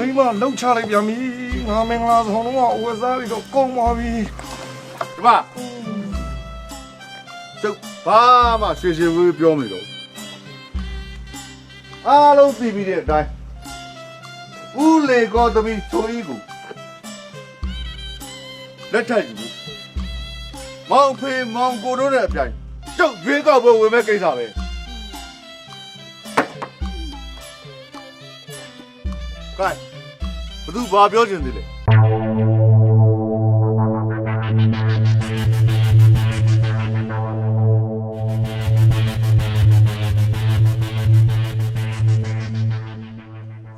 မိမလှုပ်ချလိုက်ပြန်ပြီငါမင်္ဂလာဆောင်တော့ဝယ်စားပြီးတော့ကုန်ပါပြီဒီမှာကျုပ်ဘာမှရှင်းရှင်းလေးပြောမလို့အားလုံးသိပြီးတဲ့အတိုင်းဦးလေကောသမီးချိုကြီးကိုလက်ထပ်ယူမောင်ဖေမောင်ကိုတို့နဲ့အပြိုင်ကျုပ်ရွေးကောက်ပွဲဝင်မဲ့ကိစ္စပဲကဲဘသူဘာပြောချင်သေးလဲ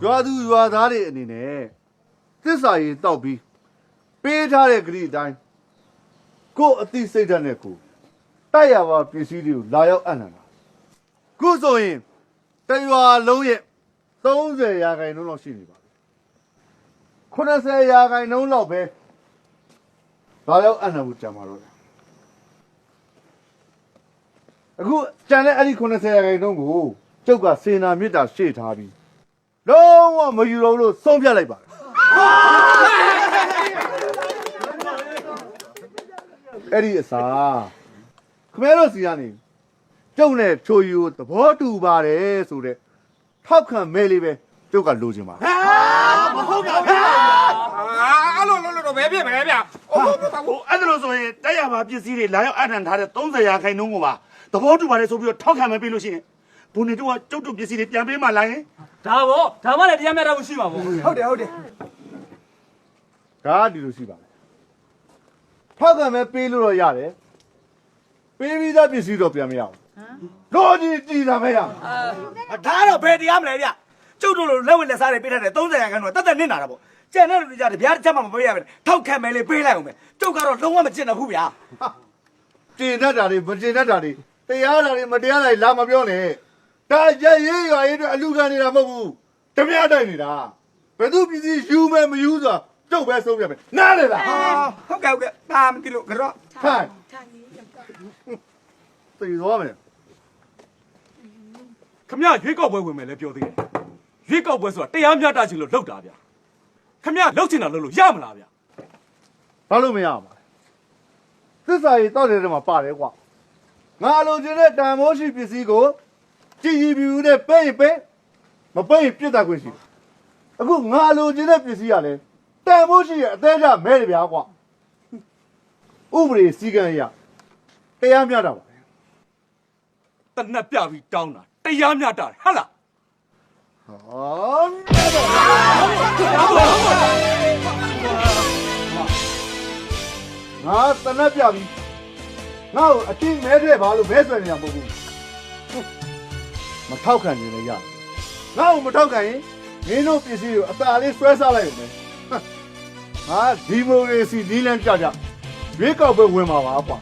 ရွာသူရွာသားတွေအနေနဲ့သစ္စာရေးတောက်ပြီးပေးထားတဲ့ဂရိအတိုင်းကို့အသိစိတ်ဓာတ်နဲ့ကိုတိုက်ရပါပစ္စည်းတွေကိုလာရောက်အံ့နံတာခုဆိုရင်တရွာလုံးရဲ့30%လောက်ရှိနေပါပြီ80%လောက်ပဲလာရောက်အံ့နံမှုကြံပါတော့အခုကြံတဲ့အဲ့ဒီ80%ကိုကျုပ်ကစေနာမေတ္တာရှေ့ထားပြီးလုံးဝမယူတော့လို့ဆုံးဖြတ်လိုက်ပါတယ်အဲ့ဒီအစားခမဲတော်စီကနေကျုပ်နဲ့ချိုယူသဘောတူပါတယ်ဆိုတဲ့ထောက်ခံမဲလေးပဲကျုပ်ကလိုချင်ပါမဟုတ်ပါဘူးအဲ့လိုတော့ဘယ်ဖြစ်မလဲဗျအဲ့လိုဆိုရင်တိုက်ရပါပစ္စည်းတွေလာရောက်အထံထားတဲ့30%ကိုပါသဘောတူပါတယ်ဆိုပြီးတော့ထောက်ခံမဲပေးလို့ရှိရင်ဘုန်းကြီးတို့ကကျုပ်တို့ပစ္စည်းတွေပြန်ပေးမှလာရင်ဒါပေါ့ဒါမှလည်းတရားမျှတမှုရှိမှာပေါ့ဟုတ်တယ်ဒါဒီလိုရှိပါမယ်ထောက်ခံမဲပေးလို့တော့ရတယ်ပေးပြီးသားပစ္စည်းတော့ပြန်မရဘူးလို့ကြီးကြည်တာပဲရဒါတော့ဘယ်တရားမလဲဗျကျုပ်တို့လိုလက်ဝက်လက်စားတွေပေးထားတဲ့30%ကတော့တတ်တတ်နစ်နာတာပေါ့ကျန်တဲ့လူတွေကြတယ်ဗျာတစ်ချက်မှမပေးရဘူးထောက်ခံမဲလေးပေးလိုက်အောင်ပဲကျုပ်ကတော့လုံးဝမကျင်တော့ဘူးဗျာကျင်တတ်တာတွေမကျင်တတ်တာတွေတရားတာတွေမတရားတာတွေလာမပြောနဲ့ဒါရရေးရွာရေးအတွက်အလူခံနေတာမဟုတ်ဘူးတမရတိုက်နေတာဘယ်သူပစ္စည်းယူမယ်မယူဆိုတာကျုပ်ပဲဆုံးပြမယ်နားလေလားဟုတ်ကဲ့ဒါမသိလို့ကြောထိုင်သိသွားမယ်ခမရရွေးကောက်ပွဲဝင်မယ်လဲပြောသေးတယ်ရွေးကောက်ပွဲဆိုတာတရားမျှတခြင်းလို့လောက်တာဗျခမရလောက်ချင်တာလုပ်လို့ရမလားဗျဘာလို့မရမှာသစ္စာရေးတောက်တယ်ထဲမှာပါတယ်ကွာငါလိုချင်တဲ့တန်မိုးရှိပစ္စည်းကိုကြည်ကြည်ပြူနဲ့ပေးရင်ပေးမပေးရင်ပြစ်တာခွင့်ရှိတယ်အခုငါလိုချင်တဲ့ပစ္စည်းကလည်းတန်မိုးရှိရဲ့အသေးချမဲတယ်ဗျာကွာဥပဒေစည်းကမ်းအရတရားမျှတာပါတနက်ပြပြီးတောင်းတာတရားမျှတာဟုတ်လားငါတနက်ပြပြီးငါ့ကိုအတင်းမဲတဲ့ပါလို့မဲဆွဲနေတာမဟုတ်ဘူးမထောက်ခံနေလည်းရတယ်ငါ့ကိုမထောက်ခံရင်မင်းတို့ပစ္စည်းကိုအသာလေးဆွဲစားလိုက်ရုံပဲငါဒီမိုကရေစီနီးလန်းကြရွေးကောက်ပွဲဝင်မှာပါကွာ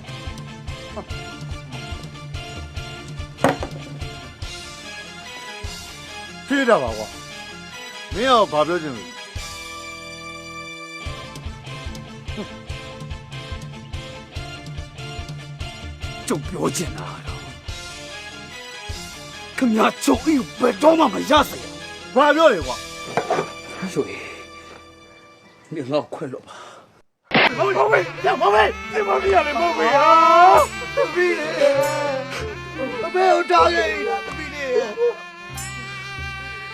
ဖြေးတာပါကွာမင်းကဘာပြောချင်လဲကျုပ်ပြောချင်တာတော့ခင်ဗျာကျုပ်အိဘယ်တော့မှမရစေဘာပြောလဲကွာဆိုရင်你老快乐吧毛妹呀毛妹你毛妹呀你毛妹呀သမီးလေအမေကိုတားခဲ့တာသမီးလေ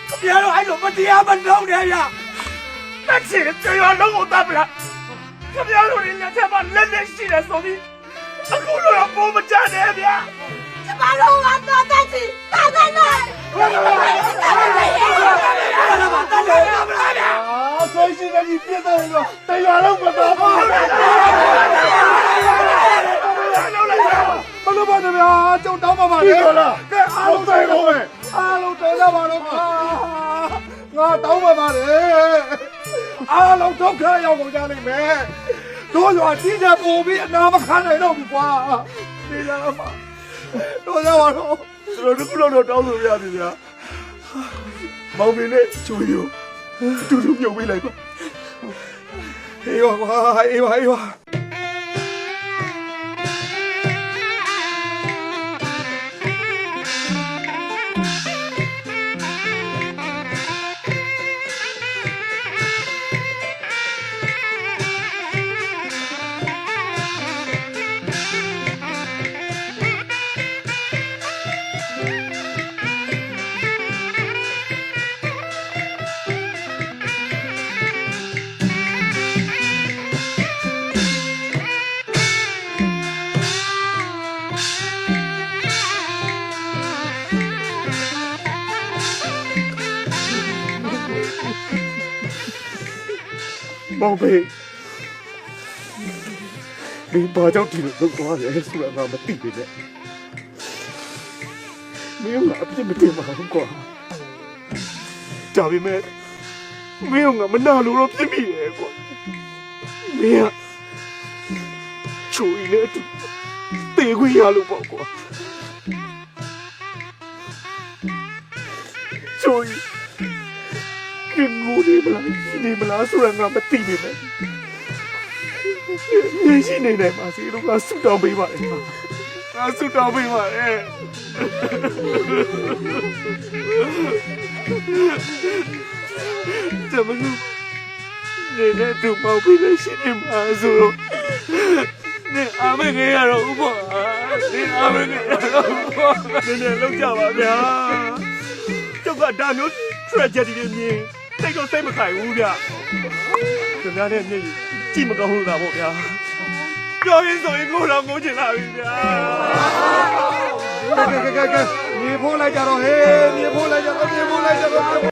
ခင်ဗျားတို့အဲ့လိုမတရားမလုပ်နဲ့ဗျတက်ချင်ကြွားလုံးကိုတတ်ပလားခင်ဗျားတို့လည်းလက်ထက်မှာလက်လက်ရှိတယ်ဆိုပြီးအခုလိုတော့ပုံမကြနဲ့ဗျာကျမတို့ကတော့တက်ချင်တာတယ်နော်ဆွေးရှိတဲ့ဒီပြည့်တယ်လို့တရားလုံးမတော်ဘူးဘလို့ပါနေဗျာကျုံတောင်းပါပါလေကဲအားလုံးတိုင်တော့မယ်အားလုံးတိုင်ကြပါတော့ငါတောင်းပါပါတယ်အားလုံးဒုက္ခရောက်ကုန်ကြလိမ့်မယ်တို့ရွာကြီးတဲ့ပုံပြီးအနာမခံနိုင်တော့ဘူးကွာဒီလာပါတို့ရပါတော့တို့တို့တော့တောင်းလို့ရပြီဗျာမောင်မင်းနဲ့ချူယူတူတူပြုတ်ပေးလိုက်ပါအေးပါအေးပါ မောင်ဖေးမင်းဘာကြောင့်ဒီလိုလုပ်သွားလဲဆိုတာငါမသိဘူးလေမင်းကအပြစ်မတင်ပါဘူးကွာဒါပေမဲ့မင်းကမနာလို့တော့ပြစ်မိတယ်ကွာမင်းကချိုးရည်နဲ့တူတေခွင့်ရလို့ပေါ့ကွာချိုးရည်ကငိုနေမလားဆိုတာငါမသိဘူးလေရှိနေတယ်ပါစီတော့ငါဆူတောင်းပေးပါလေငါဆူတောင်းပေးပါလေတမန်နေတူမောက်ပြီးလို့ရှိနေမှာဆိုတော့နေအမေငယ်ရတော့ဥပ္ပါနေအမေငယ်ရတော့ဥပ္ပါနေလောက်ကြပါဗျာကျောက်ကဒါမျိုး tragedy တွေမြင်တိတ်တော့စိတ်မခိုင်ဘူးဗျခင်ဗျားနဲ့မျက်ရည်ကြည့်မကောင်းလို့တာပေါ့ဗျာပြောရင်းဆိုရင်ကိုယ်တော်ငိုချင်လာပြီဗျာကဲမြေဖိုးလိုက်ကြတော့ဟေးမြေဖိုးလိုက်ကြတော့